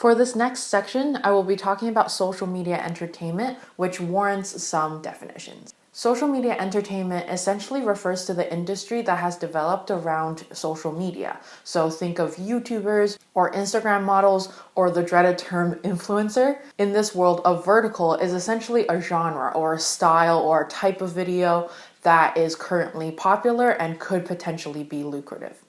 For this next section, I will be talking about social media entertainment, which warrants some definitions. Social media entertainment essentially refers to the industry that has developed around social media. So think of YouTubers or Instagram models or the dreaded term influencer. In this world, a vertical is essentially a genre or a style or a type of video that is currently popular and could potentially be lucrative.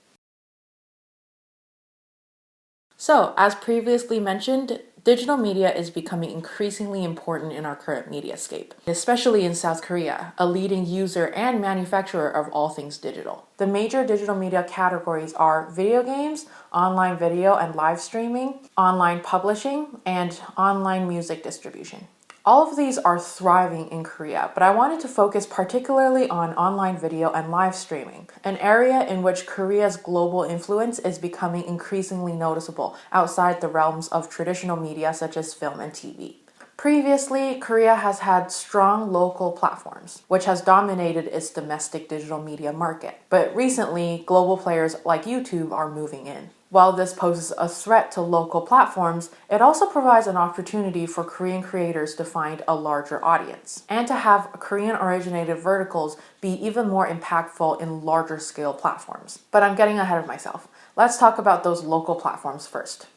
So, as previously mentioned, digital media is becoming increasingly important in our current mediascape, especially in South Korea, a leading user and manufacturer of all things digital. The major digital media categories are video games, online video and live streaming, online publishing, and online music distribution. All of these are thriving in Korea, but I wanted to focus particularly on online video and live streaming, an area in which Korea's global influence is becoming increasingly noticeable outside the realms of traditional media such as film and TV. Previously, Korea has had strong local platforms, which has dominated its domestic digital media market. But recently, global players like YouTube are moving in. While this poses a threat to local platforms, it also provides an opportunity for Korean creators to find a larger audience and to have Korean-originated verticals be even more impactful in larger scale platforms. But I'm getting ahead of myself. Let's talk about those local platforms first.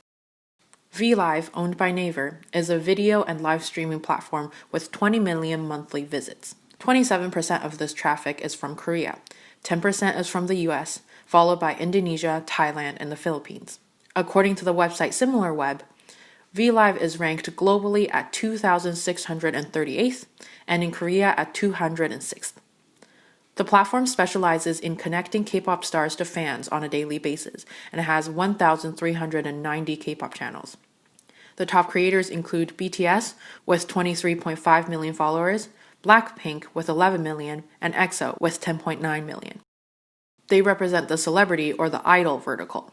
VLive, owned by Naver, is a video and live streaming platform with 20 million monthly visits. 27% of this traffic is from Korea, 10% is from the US, followed by Indonesia, Thailand, and the Philippines. According to the website SimilarWeb, VLive is ranked globally at 2,638th and in Korea at 206th. The platform specializes in connecting K-pop stars to fans on a daily basis and has 1,390 K-pop channels. The top creators include BTS with 23.5 million followers, Blackpink with 11 million, and EXO with 10.9 million. They represent the celebrity or the idol vertical.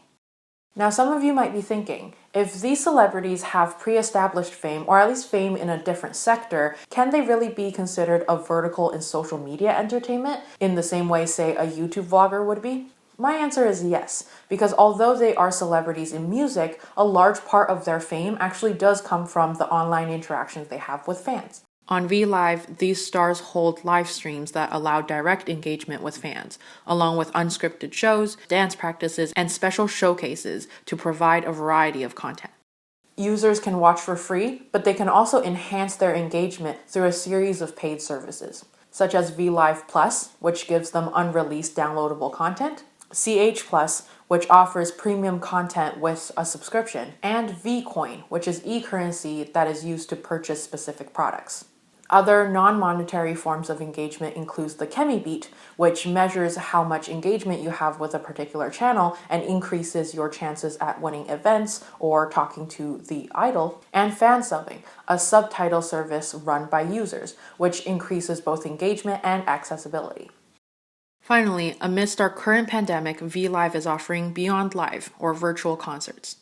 Now, some of you might be thinking, if these celebrities have pre-established fame, or at least fame in a different sector, can they really be considered a vertical in social media entertainment in the same way, say, a YouTube vlogger would be? My answer is yes, because although they are celebrities in music, a large part of their fame actually does come from the online interactions they have with fans. On VLive, these stars hold live streams that allow direct engagement with fans, along with unscripted shows, dance practices, and special showcases to provide a variety of content. Users can watch for free, but they can also enhance their engagement through a series of paid services, such as VLive Plus, which gives them unreleased downloadable content, CH Plus, which offers premium content with a subscription, and Vcoin, which is e-currency that is used to purchase specific products. Other non-monetary forms of engagement includes the KemiBeat, which measures how much engagement you have with a particular channel and increases your chances at winning events or talking to the idol, and fansubbing, a subtitle service run by users, which increases both engagement and accessibility. Finally, amidst our current pandemic, VLive is offering Beyond Live, or virtual concerts.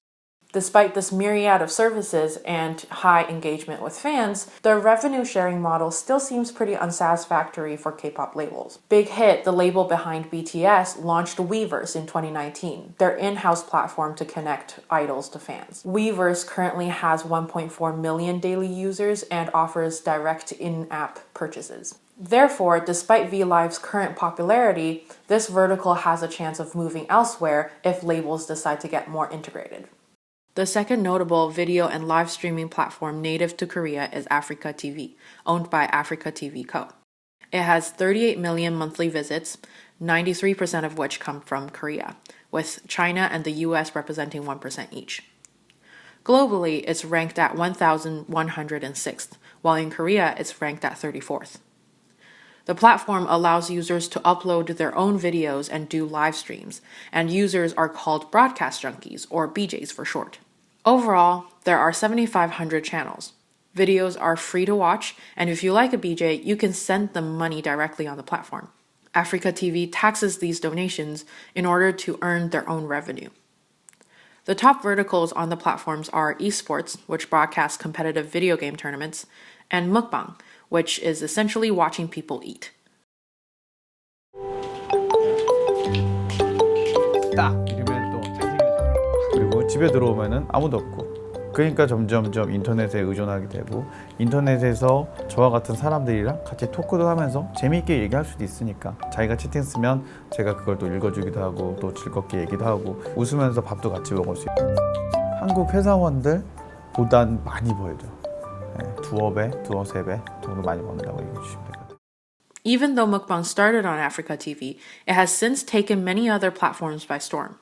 Despite this myriad of services and high engagement with fans, the revenue sharing model still seems pretty unsatisfactory for K-pop labels. Big Hit, the label behind BTS, launched Weverse in 2019, their in-house platform to connect idols to fans. Weverse currently has 1.4 million daily users and offers direct in-app purchases. Therefore, despite VLive's current popularity, this vertical has a chance of moving elsewhere if labels decide to get more integrated. The second notable video and live streaming platform native to Korea is AfreecaTV, owned by AfreecaTV Co. It has 38 million monthly visits, 93% of which come from Korea, with China and the US representing 1% each. Globally, it's ranked at 1,106th, while in Korea it's ranked at 34th. The platform allows users to upload their own videos and do live streams, and users are called broadcast junkies, or BJs for short. Overall, there are 7,500 channels. Videos are free to watch, and if you like a BJ, you can send them money directly on the platform. AfreecaTV taxes these donations in order to earn their own revenue. The top verticals on the platforms are esports, which broadcasts competitive video game tournaments, and mukbang, which is essentially watching people eat. 딱 이러면 또 잘생겨져. 그리고 집에 들어오면은 아무도 없고 그러니까 점점점 인터넷에 의존하게 되고 인터넷에서 저와 같은 사람들이랑 같이 토크도 하면서 재미있게 얘기할 수도 있으니까 자기가 채팅 쓰면 제가 그걸 또 읽어주기도 하고 또 즐겁게 얘기도 하고 웃으면서 밥도 같이 먹을 수 있고 한국 회사원들보단 많이 벌죠. 네, 두어 배, 두어 세 배 정도 많이 번다고 얘기해 주시면 돼요. Even though mukbang started on AfreecaTV, it has since taken many other platforms by storm.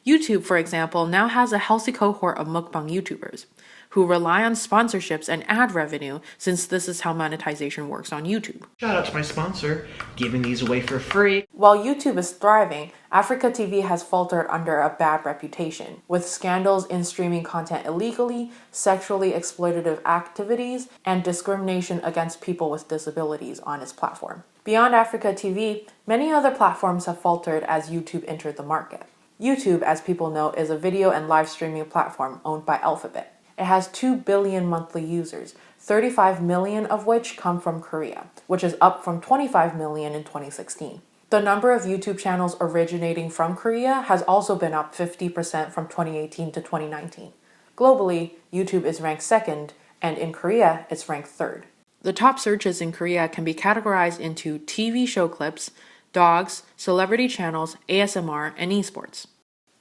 YouTube, for example, now has a healthy cohort of mukbang YouTubers who rely on sponsorships and ad revenue since this is how monetization works on YouTube. Shout out to my sponsor, giving these away for free. While YouTube is thriving, AfreecaTV has faltered under a bad reputation, with scandals in streaming content illegally, sexually exploitative activities, and discrimination against people with disabilities on its platform. Beyond AfreecaTV, many other platforms have faltered as YouTube entered the market. YouTube, as people know, is a video and live streaming platform owned by Alphabet. It has 2 billion monthly users, 35 million of which come from Korea, which is up from 25 million in 2016. The number of YouTube channels originating from Korea has also been up 50% from 2018 to 2019. Globally, YouTube is ranked second, and in Korea, it's ranked third. The top searches in Korea can be categorized into TV show clips, dogs, celebrity channels, ASMR, and esports.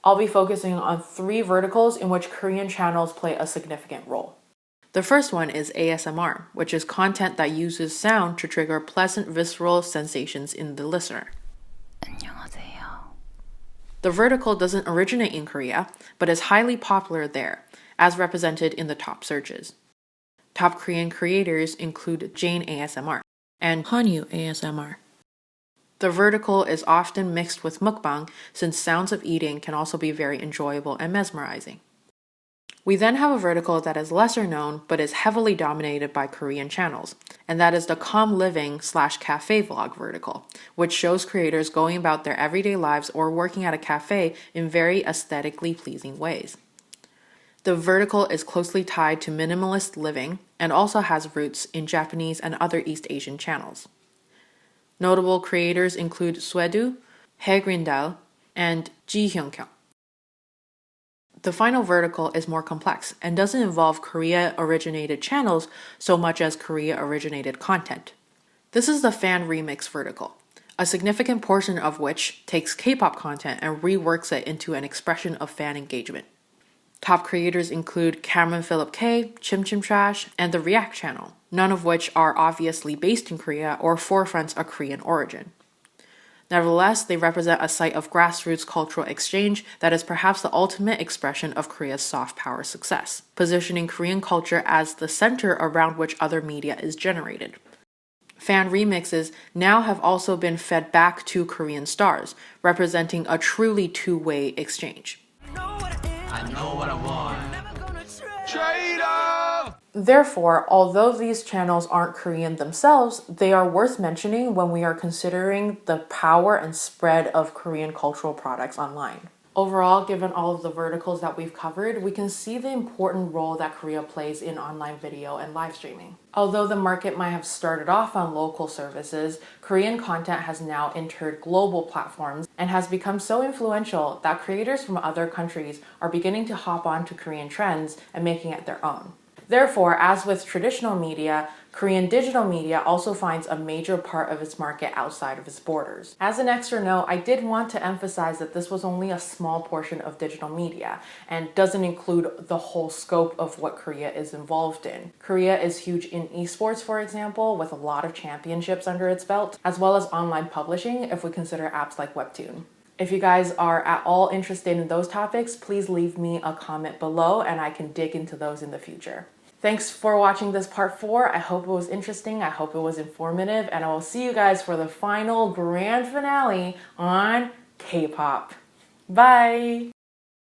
I'll be focusing on 3 verticals in which Korean channels play a significant role. The first one is ASMR, which is content that uses sound to trigger pleasant visceral sensations in the listener. 안녕하세요. The vertical doesn't originate in Korea, but is highly popular there, as represented in the top searches. Top Korean creators include Jane ASMR and Hanyu ASMR. The vertical is often mixed with mukbang since sounds of eating can also be very enjoyable and mesmerizing. We then have a vertical that is lesser known but is heavily dominated by Korean channels, and that is the calm living / cafe vlog vertical, which shows creators going about their everyday lives or working at a cafe in very aesthetically pleasing ways. The vertical is closely tied to minimalist living and also has roots in Japanese and other East Asian channels. Notable creators include Swedu, haegreendal, and Changhyun. The final vertical is more complex and doesn't involve Korea-originated channels so much as Korea-originated content. This is the fan remix vertical, a significant portion of which takes K-pop content and reworks it into an expression of fan engagement. Top creators include Cameron Philip K, ChimChimTrash, and the React channel, none of which are obviously based in Korea or forefront a Korean origin. Nevertheless, they represent a site of grassroots cultural exchange that is perhaps the ultimate expression of Korea's soft power success, positioning Korean culture as the center around which other media is generated. Fan remixes now have also been fed back to Korean stars, representing a truly two-way exchange. I know what I want. Therefore, although these channels aren't Korean themselves, they are worth mentioning when we are considering the power and spread of Korean cultural products online. Overall, given all of the verticals that we've covered, we can see the important role that Korea plays in online video and live streaming. Although the market might have started off on local services, Korean content has now entered global platforms and has become so influential that creators from other countries are beginning to hop on to Korean trends and making it their own. Therefore, as with traditional media, Korean digital media also finds a major part of its market outside of its borders. As an extra note, I did want to emphasize that this was only a small portion of digital media and doesn't include the whole scope of what Korea is involved in. Korea is huge in esports, for example, with a lot of championships under its belt, as well as online publishing if we consider apps like Webtoon. If you guys are at all interested in those topics, please leave me a comment below and I can dig into those in the future. Thanks for watching this part 4. I hope it was interesting. I hope it was informative. And I will see you guys for the final grand finale on K-pop. Bye!